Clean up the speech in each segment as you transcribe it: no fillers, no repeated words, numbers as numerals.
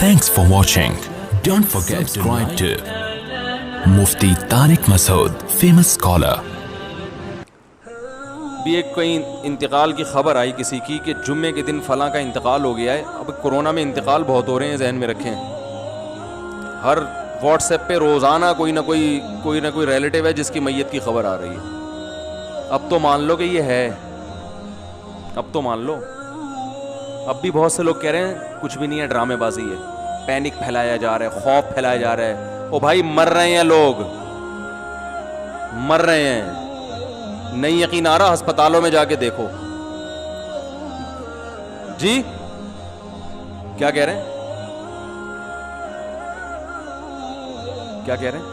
Thanks for watching. Don't forget to subscribe to Mufti Tariq Masood, famous scholar. भी एक कहीं इंतकाल की खबर आई किसी की कि जुम्मे के दिन फ़लाँ का इंतकाल हो गया है। अब कोरोना में इंतकाल बहुत हो रहे हैं, जहन में रखें। हर व्हाट्सएप पे रोज़ाना कोई ना कोई रिलेटिव है जिसकी मैयत की खबर आ रही है। अब तो मान लो कि ये है, अब तो मान लो। अब भी बहुत से लोग कह रहे हैं कुछ भी नहीं है, ड्रामेबाजी है, पैनिक फैलाया जा रहा है, खौफ फैलाया जा रहा है। ओ भाई, मर रहे हैं लोग, मर रहे हैं। नहीं यकीन आ रहा, अस्पतालों में जाके देखो। जी क्या कह रहे हैं, क्या कह रहे हैं?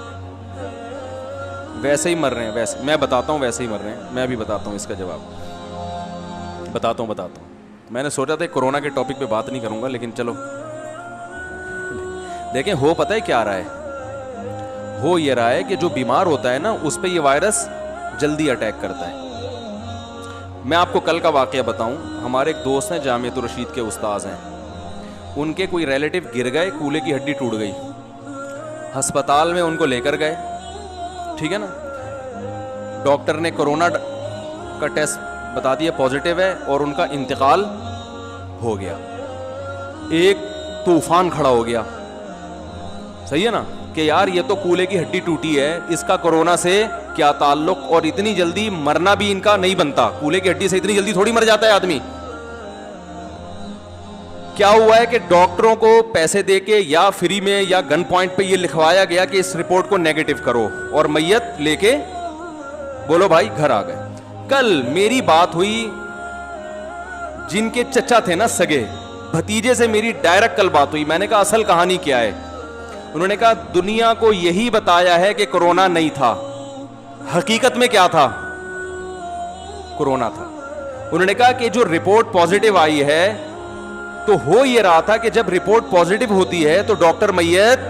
वैसे ही मर रहे हैं, वैसे मैं बताता हूं, वैसे ही मर रहे हैं। मैं भी बताता हूं इसका जवाब, बताता हूं। मैंने सोचा था कोरोना के टॉपिक पे बात नहीं करूंगा, लेकिन चलो देखें। हो पता है क्या रहा है? हो ये रहा है कि जो बीमार होता है ना, उस पे ये वायरस जल्दी अटैक करता है। मैं आपको कल का वाकया बताऊं। हमारे एक दोस्त हैं, जामियातुर रशीद के उस्ताद हैं। उनके कोई रिलेटिव गिर गए, कूल्हे की हड्डी टूट गई, अस्पताल में उनको लेकर गए, ठीक है ना। डॉक्टर ने कोरोना का टेस्ट बता दिया पॉजिटिव है, और उनका इंतकाल हो गया। एक तूफान खड़ा हो गया, सही है ना, कि यार ये तो कूल्हे की हड्डी टूटी है, इसका कोरोना से क्या ताल्लुक, और इतनी जल्दी मरना भी इनका नहीं बनता। कूल्हे की हड्डी से इतनी जल्दी थोड़ी मर जाता है आदमी। क्या हुआ है कि डॉक्टरों को पैसे देके या फ्री में या गन पॉइंट पे ये लिखवाया गया कि इस रिपोर्ट को नेगेटिव करो, और मैयत लेके बोलो भाई घर आ गए। कल मेरी बात हुई, जिनके चचा थे ना सगे भतीजे से, मेरी डायरेक्ट कल बात हुई। मैंने कहा असल कहानी क्या है? उन्होंने कहा दुनिया को यही बताया है कि कोरोना नहीं था, हकीकत में क्या था? कोरोना था। उन्होंने कहा कि जो रिपोर्ट पॉजिटिव आई है, तो हो ये रहा था कि जब रिपोर्ट पॉजिटिव होती है तो डॉक्टर मैयत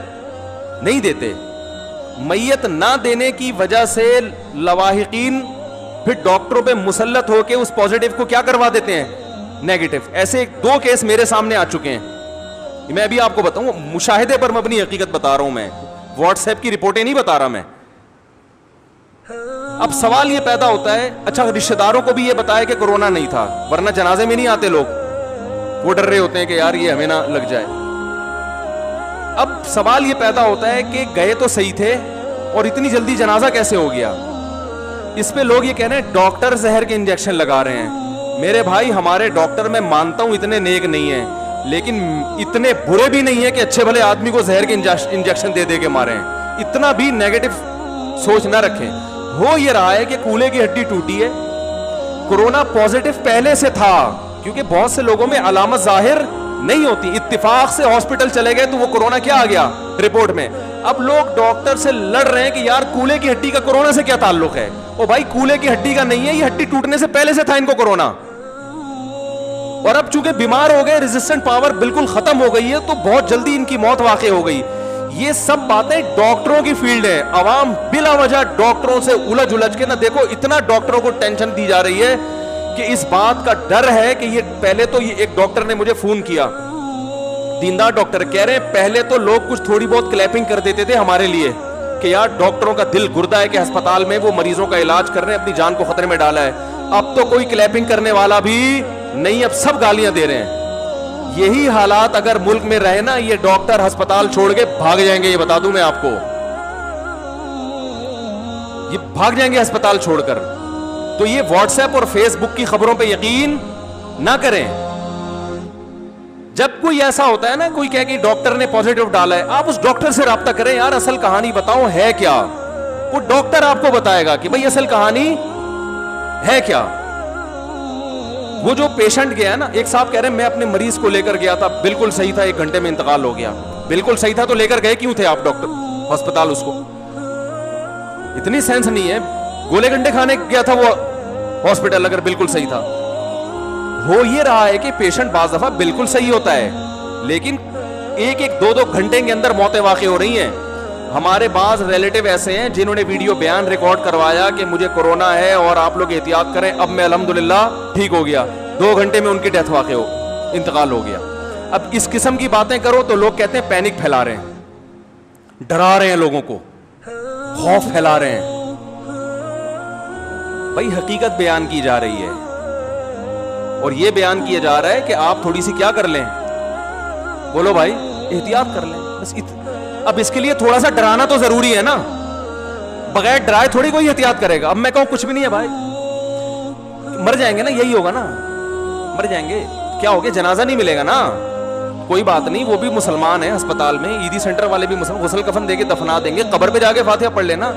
नहीं देते। मैयत ना देने की वजह से लवाहिकीन फिर डॉक्टरों पे मुसल्लत होकर उस पॉजिटिव को क्या करवा देते हैं? नेगेटिव। ऐसे 2 केस मेरे सामने आ चुके हैं। मैं अभी आपको बताऊं, मुशाहिदे पर मैं अपनी हकीकत बता रहा हूं। मैं व्हाट्सएप की रिपोर्टें नहीं बता रहा मैं। अब सवाल ये पैदा होता है, अच्छा रिश्तेदारों को भी ये बताया कि कोरोना नहीं था, वरना जनाजे में नहीं आते लोग, वो डर रहे होते हैं कि यार ये हमें ना लग जाए। अब सवाल ये पैदा होता है कि गए तो सही थे, और इतनी जल्दी जनाजा कैसे हो गया? इस पे लोग ये कह रहे हैं डॉक्टर जहर के इंजेक्शन लगा रहे हैं। मेरे भाई, हमारे डॉक्टर मैं मानता हूं इतने नेक नहीं है, लेकिन इतने बुरे भी नहीं है कि अच्छे भले आदमी को जहर के इंजेक्शन दे के मारे हैं। इतना भी नेगेटिव सोच ना रखें। हो ये रहा है कि कूल्हे की हड्डी टूटी है, कोरोना पॉजिटिव पहले से था, क्योंकि बहुत से लोगों में अलामत जाहिर नहीं होती। इत्तेफाक से हॉस्पिटल चले गए तो वो कोरोना क्या आ गया रिपोर्ट में। अब लोग डॉक्टर से लड़ रहे हैं कि यार कूल्हे की हड्डी का कोरोना से क्या ताल्लुक है? ओ भाई, कूल्हे की हड्डी का नहीं है, ये हड्डी टूटने से पहले से था इनको कोरोना। और अब चूंकि बीमार हो गए, रेजिस्टेंट पावर बिल्कुल खत्म हो गई है, तो बहुत जल्दी इनकी मौत वाकई हो गई। ये सब बातें डॉक्टरों की फील्ड है। अवाम बिला वजह डॉक्टरों से उलझ के ना, देखो इतना डॉक्टरों को टेंशन दी जा रही है कि इस बात का डर है कि ये पहले तो ये एक डॉक्टर ने मुझे फोन किया, दीनदार डॉक्टर, कह रहे हैं पहले तो लोग कुछ थोड़ी बहुत क्लैपिंग कर देते थे हमारे लिए कि यार डॉक्टरों का दिल गुर्दा है कि अस्पताल में वो मरीजों का इलाज कर रहे हैं, अपनी जान को खतरे में डाला है। अब तो कोई क्लैपिंग करने वाला भी नहीं, अब सब गालियां दे रहे हैं। यही हालात अगर मुल्क में रहे ना, ये डॉक्टर अस्पताल छोड़ के भाग जाएंगे, ये बता दूं मैं आपको, ये भाग जाएंगे अस्पताल छोड़कर। तो ये व्हाट्सएप और फेसबुक की खबरों पे यकीन ना करें। जब कोई ऐसा होता है ना, कोई कहे कि डॉक्टर ने पॉजिटिव डाला है, आप उस डॉक्टर से राब्ता करें, यार असल कहानी बताओ है क्या। वो डॉक्टर आपको बताएगा कि भाई असल कहानी है क्या। वो जो पेशेंट गया ना, एक साहब कह रहे हैं मैं अपने मरीज को लेकर गया था, बिल्कुल सही था, 1 घंटे में इंतकाल हो गया। बिल्कुल सही था तो लेकर गए क्यों थे आप डॉक्टर अस्पताल? उसको इतनी सेंस नहीं है, गोले गंडे खाने गया था वो हॉस्पिटल अगर बिल्कुल सही था। हो ये रहा है कि पेशेंट बाज दफा बिल्कुल सही होता है, लेकिन 1-2 घंटे के अंदर मौतें वाकई हो रही हैं। हमारे बाज रिलेटिव ऐसे हैं जिन्होंने वीडियो बयान रिकॉर्ड करवाया कि मुझे कोरोना है और आप लोग एहतियात करें, अब मैं अल्हम्दुलिल्लाह ठीक हो गया। 2 घंटे में उनकी डेथ वाकई हो, इंतकाल हो गया। अब इस किस्म की बातें करो तो लोग कहते हैं पैनिक फैला रहे हैं, डरा रहे हैं लोगों को, खौफ फैला रहे हैं। भाई हकीकत बयान की जा रही है और यह बयान किया जा रहा है कि आप थोड़ी सी क्या कर लें, बोलो भाई, एहतियात कर लें बस। अब इसके लिए थोड़ा सा डराना तो जरूरी है ना, बगैर डराए थोड़ी कोई एहतियात करेगा। अब मैं कहूं कुछ भी नहीं है भाई, मर जाएंगे ना, यही होगा ना, मर जाएंगे, क्या हो गया, जनाजा नहीं मिलेगा ना, कोई बात नहीं, वो भी मुसलमान है, अस्पताल में ईदी सेंटर वाले भी मुसलमान, गुस्ल कफन देके दफना देंगे, कब्र पे जाके फातिहा पढ़ लेना,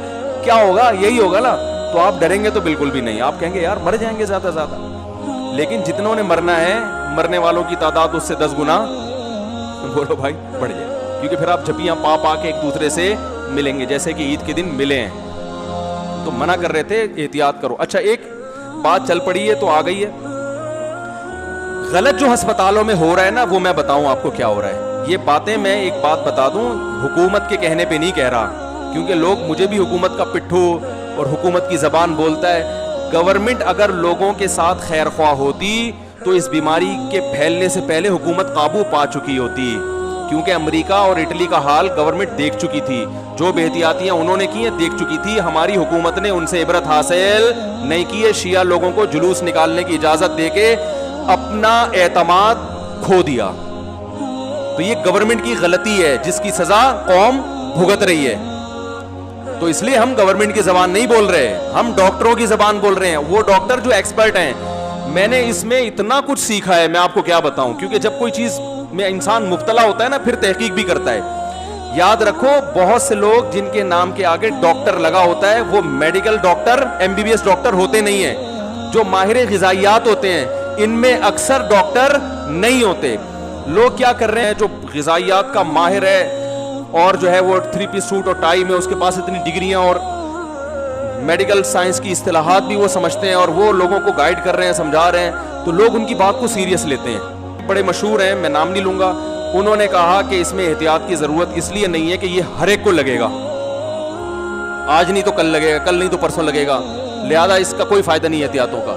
क्या होगा, यही होगा ना। तो आप डरेंगे तो बिल्कुल भी नहीं, आप कहेंगे यार मर जाएंगे ज्यादा ज्यादा, लेकिन जितनों ने मरना है, मरने वालों की तादाद उससे 10 गुना बोलो भाई बढ़ जाए, क्योंकि फिर आप झपियां पा पा के एक दूसरे से मिलेंगे, जैसे कि ईद के दिन मिले हैं। तो मना कर रहे थे एहतियात करो। अच्छा, एक बात चल पड़ी है तो आ गई है, गलत जो अस्पतालों में हो रहा है ना, वो मैं बताऊं आपको क्या हो रहा है। ये बातें मैं एक बात बता दूं, हुकूमत के कहने पे नहीं कह रहा, क्योंकि लोग, मुझे भी हुकूमत का पिट्ठू और हुकूमत की जबान बोलता है। गवर्नमेंट अगर लोगों के साथ खैर ख्वाह होती तो इस बीमारी के फैलने से पहले हुकूमत काबू पा चुकी होती, क्योंकि अमेरिका और इटली का हाल गवर्नमेंट देख चुकी थी, जो बेहतियातियां उन्होंने की हैं देख चुकी थी। हमारी हुकूमत ने उनसे इबरत हासिल नहीं की है, शिया लोगों को जुलूस निकालने की इजाजत देके अपना एतमाद खो दिया। तो ये गवर्नमेंट की गलती है जिसकी सजा कौम भुगत रही है। तो इसलिए हम गवर्नमेंट की जबान नहीं बोल रहे, हम डॉक्टरों की जबान बोल रहे हैं, वो डॉक्टर जो एक्सपर्ट हैं। मैंने इसमें इतना कुछ सीखा है, मैं आपको क्या बताऊं, क्योंकि जब कोई चीज में इंसान मुब्तला होता है ना, फिर तहकीक भी करता है। याद रखो, बहुत से लोग जिनके नाम के आगे डॉक्टर लगा होता है, वो मेडिकल डॉक्टर, एमबीबीएस डॉक्टर होते नहीं है। जो माहिर गिजाइयात होते हैं, इनमें अक्सर डॉक्टर नहीं होते। लोग क्या कर रहे हैं, जो गिजाइयात का माहिर है और जो है वो 3 पीस सूट और टाई में, उसके पास इतनी डिग्रियां और मेडिकल साइंस की इस्तिलाहात भी वो समझते हैं, और वो लोगों को गाइड कर रहे हैं, समझा रहे हैं, तो लोग उनकी बात को सीरियस लेते हैं। बड़े मशहूर हैं, मैं नाम नहीं लूंगा, उन्होंने कहा कि इसमें एहतियात की जरूरत इसलिए नहीं है कि ये हर एक को लगेगा, आज नहीं तो कल लगेगा, कल नहीं तो परसों लगेगा, लिहाजा इसका कोई फायदा नहीं है एहतियातों का।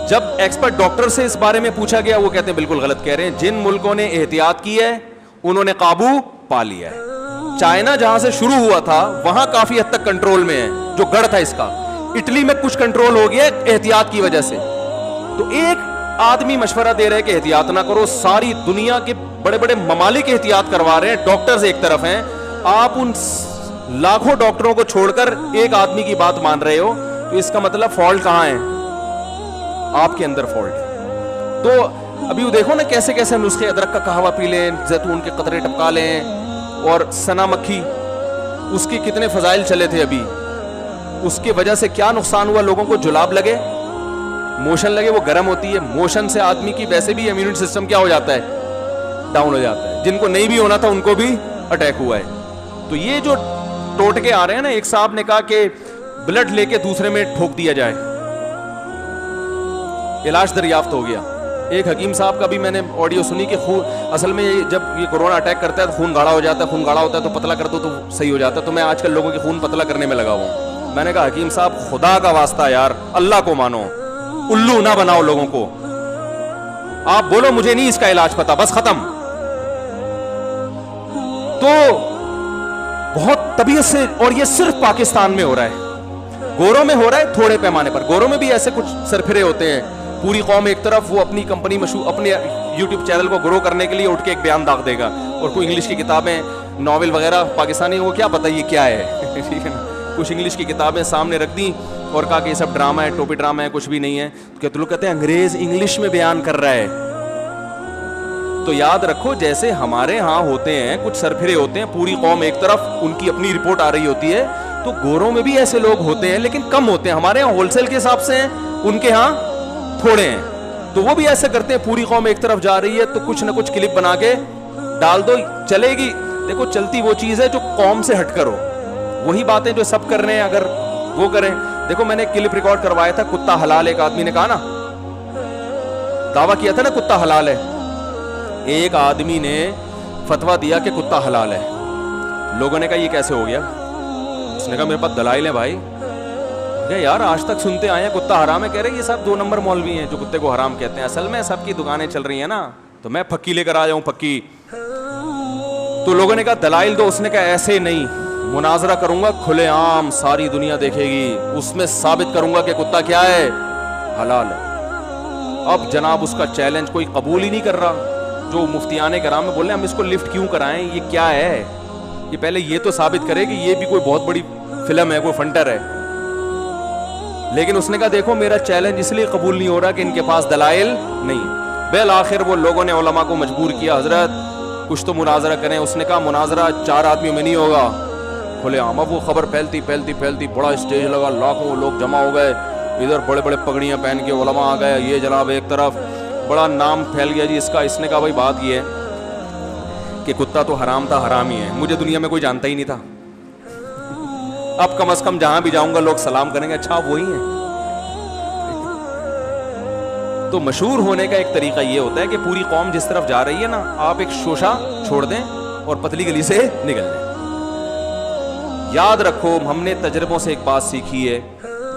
जब एक्सपर्ट डॉक्टर से इस बारे में पूछा गया, वो कहते हैं बिल्कुल गलत कह रहे हैं, जिन मुल्कों ने एहतियात की है उन्होंने काबू पा लिया है। चाइना जहां से शुरू हुआ था वहां काफी हद तक कंट्रोल में है, जो गढ़ था इसका। इटली में कुछ कंट्रोल हो गया एहतियात की वजह से। तो एक आदमी मशवरा दे रहे हैं कि एहतियात ना करो, सारी दुनिया के बड़े बड़े ममालिक एहतियात करवा रहे हैं, डॉक्टर्स एक तरफ हैं, आप उन लाखों डॉक्टरों को छोड़कर एक आदमी की बात मान रहे हो, तो इसका मतलब फॉल्ट कहां है, आपके अंदर फॉल्ट है। तो अभी वो देखो ना कैसे कैसे नुस्खे, अदरक का कहवा पी लें, जैतून के कतरे टपका लें, और सना मक्खी, उसके कितने फजाइल चले थे अभी, उसके वजह से क्या नुकसान हुआ, लोगों को जुलाब लगे, मोशन लगे, वो गर्म होती है, मोशन से आदमी की वैसे भी इम्यून सिस्टम क्या हो जाता है, डाउन हो जाता है, जिनको नहीं भी होना था उनको भी अटैक हुआ है। तो ये जो टोटके आ रहे हैं ना, एक साहब ने कहा कि ब्लड लेके दूसरे में ठोक दिया जाए, इलाज दरियाफ्त हो गया। एक हकीम साहब का भी मैंने ऑडियो सुनी कि खून, असल में जब ये कोरोना अटैक करता है तो खून गाढ़ा हो जाता है, खून गाढ़ा होता है तो पतला कर दो तो सही हो जाता है। तो मैं आजकल लोगों के खून पतला करने में लगा हूं। मैंने कहा हकीम साहब, खुदा का वास्ता यार, अल्लाह को मानो, उल्लू ना बनाओ लोगों को, आप बोलो मुझे नहीं इसका इलाज पता, बस खत्म। तो बहुत तबीयत से, और ये सिर्फ पाकिस्तान में हो रहा है, गोरों में हो रहा है थोड़े पैमाने पर, गोरों में भी ऐसे कुछ सरफिरे होते हैं, पूरी कौम एक तरफ, वो अपनी कंपनी मशहूर, अपने यूट्यूब चैनल को ग्रो करने के लिए उठ के एक बयान दाग देगा, और कोई इंग्लिश की किताबें, नॉवेल वगैरह पाकिस्तानी, वो क्या पता ये क्या है ठीक है ना, कुछ इंग्लिश की किताबें सामने रख दी और कहा कि ये सब ड्रामा है, टोपी ड्रामा है, कुछ भी नहीं है। तो लोग कहते हैं अंग्रेज इंग्लिश में बयान कर रहा है। तो याद रखो, जैसे हमारे यहाँ होते हैं कुछ सरफिरे होते हैं, पूरी कौम एक तरफ, उनकी अपनी रिपोर्ट आ रही होती है, तो गोरों में भी ऐसे लोग होते हैं, लेकिन कम होते हैं। हमारे यहाँ होलसेल के हिसाब से हैं, उनके यहाँ थोड़े हैं। तो वो भी ऐसे करते हैं, पूरी कौम एक तरफ जा रही है तो कुछ ना कुछ क्लिप बना के डाल दो, चलेगी। देखो, चलती वो चीज है जो कौम से हट करो, वही बातें जो सब कर रहे हैं अगर वो करें। देखो, मैंने क्लिप रिकॉर्ड करवाया था, कुत्ता हलाल, एक आदमी ने कहा ना, दावा किया था ना कुत्ता हलाल है, एक आदमी ने फतवा दिया कि कुत्ता हलाल है। लोगों ने कहा ये कैसे हो गया, उसने कहा मेरे पास दलाइल है भाई। यार आज तक सुनते आए हैं कुत्ता हराम है, कह रहे ये सब 2 नंबर मौलवी हैं जो कुत्ते को हराम कहते हैं। असल में सबकी दुकानें चल रही हैं ना, तो मैं फक्की लेकर आ जाऊं, फक्की। तो लोगों ने कहा दलाइल दो, उसने कहा ऐसे नहीं, मुनाजरा करूंगा खुलेआम, सारी दुनिया देखेगी, उसमें साबित करूंगा कि कुत्ता क्या है, हलाल है। अब जनाब उसका चैलेंज कोई कबूल ही नहीं कर रहा। जो मुफ्तियाने कराम में बोले हम इसको लिफ्ट क्यों कराएं, ये क्या है, ये पहले ये तो साबित करे कि ये भी कोई बहुत बड़ी फिल्म है, कोई फंटर है। लेकिन उसने कहा देखो मेरा चैलेंज इसलिए कबूल नहीं हो रहा कि इनके पास दलाइल नहीं। बेल आखिर वो लोगों ने उलमा को मजबूर किया, हजरत कुछ तो मुनाजरा करें। उसने कहा मुनाजरा 4 आदमियों में नहीं होगा, खुलेआम। अब वो खबर फैलती फैलती फैलती बड़ा स्टेज लगा, लाखों लोग जमा हो गए, इधर बड़े बड़े पगड़ियां पहन के उलमा आ गए, ये जनाब एक तरफ, बड़ा नाम फैल गया जी इसका। इसने कहा भाई बात ये है कि कुत्ता तो हराम था, हराम ही है, मुझे दुनिया में कोई जानता ही नहीं था। अब कम से कम जहां भी जाऊंगा लोग सलाम करेंगे, अच्छा वही है। तो मशहूर होने का एक तरीका ये होता है कि पूरी कौम जिस तरफ जा रही है ना, आप एक शोशा छोड़ दें और पतली गली से निकल लें। याद रखो हमने तजर्बों से एक बात सीखी है,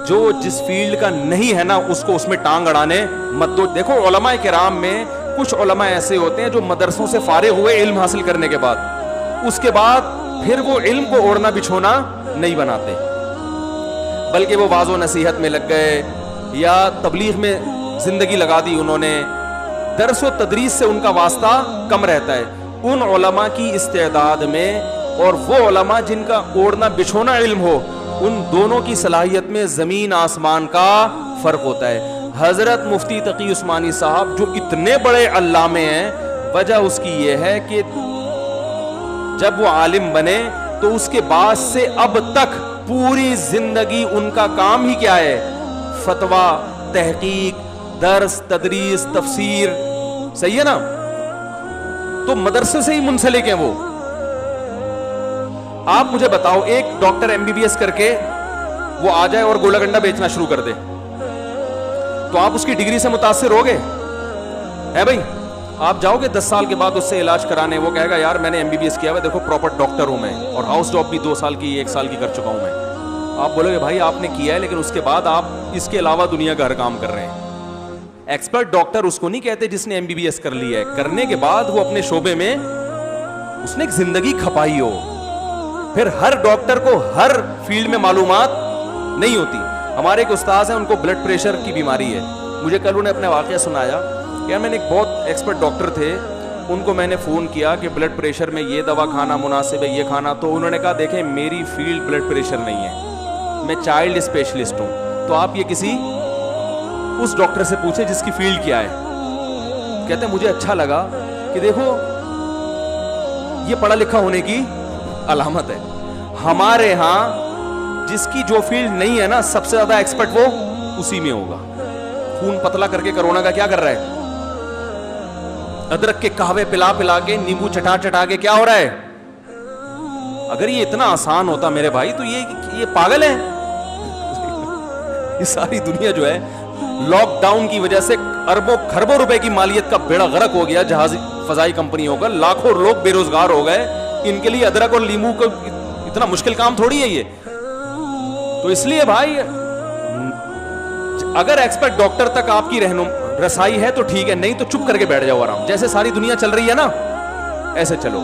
जो जिस फील्ड का नहीं है ना उसको उसमें टांग अड़ाने मत दो। देखो उलमाए किराम में कुछ उलमा ऐसे होते हैं जो मदरसों से फारिग हुए इल्म हासिल करने के बाद, उसके बाद फिर वो इल्म को ओढ़ना बिछोना नहीं बनाते, बल्कि वो वाज़ो नसीहत में लग गए या तबलीग में जिंदगी लगा दी उन्होंने। दर्स व तदरीस से उनका वास्ता कम रहता है। उन उलमा की इस्तेदाद में और वो उलमा जिनका ओढ़ना बिछोना इल्म हो, उन दोनों की सलाहियत में जमीन आसमान का फर्क होता है। हजरत मुफ्ती तकी उस्मानी साहब जो इतने बड़े अल्लामे हैं, वजह उसकी ये है कि जब वो आलिम बने तो उसके बाद से अब तक पूरी जिंदगी उनका काम ही क्या है, फतवा, तहकीक, दर्स, तदरीस, तफसीर, सही है ना। तो मदरसे से ही मुंसलिक हैं वो। आप मुझे बताओ एक डॉक्टर एमबीबीएस करके वो आ जाए और गोला गंडा बेचना शुरू कर दे, तो आप उसकी डिग्री से मुतासिर होगे? है भाई? आप जाओगे 10 साल के बाद उससे इलाज कराने, वो कहेगा यार मैंने एमबीबीएस किया हुआ, देखो प्रॉपर डॉक्टर हूं मैं, और हाउस जॉब भी 2 साल की 1 साल की कर चुका हूं मैं। आप बोलोगे भाई आपने किया है, लेकिन उसके बाद आप इसके अलावा दुनिया का हर काम कर रहे हैं। एक्सपर्ट डॉक्टर उसको नहीं कहते जिसने एमबीबीएस कर लिया है, करने के बाद वो अपने शोबे में उसने एक जिंदगी खपाई हो। फिर हर डॉक्टर को हर फील्ड में मालूमात नहीं होती। हमारे एक उस्ताद हैं, उनको ब्लड प्रेशर की बीमारी है। मुझे कल उन्हें अपना वाकया सुनाया कि मैंने एक बहुत एक्सपर्ट डॉक्टर थे, उनको मैंने फ़ोन किया कि ब्लड प्रेशर में ये दवा खाना मुनासिब है, ये खाना। तो उन्होंने कहा देखें मेरी फील्ड ब्लड प्रेशर नहीं है, मैं चाइल्ड स्पेशलिस्ट हूँ, तो आप ये किसी उस डॉक्टर से पूछे जिसकी फील्ड क्या है। कहते हैं मुझे अच्छा लगा कि देखो ये पढ़ा लिखा होने की अलामत है। हमारे यहाँ जिसकी जो फील्ड नहीं है ना, सबसे ज्यादा एक्सपर्ट वो उसी में होगा। खून पतला करके कोरोना का क्या कर रहा है? अदरक के कहवे पिला पिला के, नींबू चटा चटा के क्या हो रहा है? अगर ये इतना आसान होता मेरे भाई, तो ये पागल है। ये सारी दुनिया जो है लॉकडाउन की वजह से अरबों खरबों रुपए की मालियत का बेड़ा गर्क हो गया, जहाज फजाई कंपनियों का, लाखों लोग बेरोजगार हो गए। इनके लिए अदरक और नींबू का इतना मुश्किल काम थोड़ी है ये। तो इसलिए भाई अगर एक्सपर्ट डॉक्टर तक आपकी रसाई है तो ठीक है, नहीं तो चुप करके बैठ जाओ आराम। जैसे सारी दुनिया चल रही है ना, ऐसे चलो।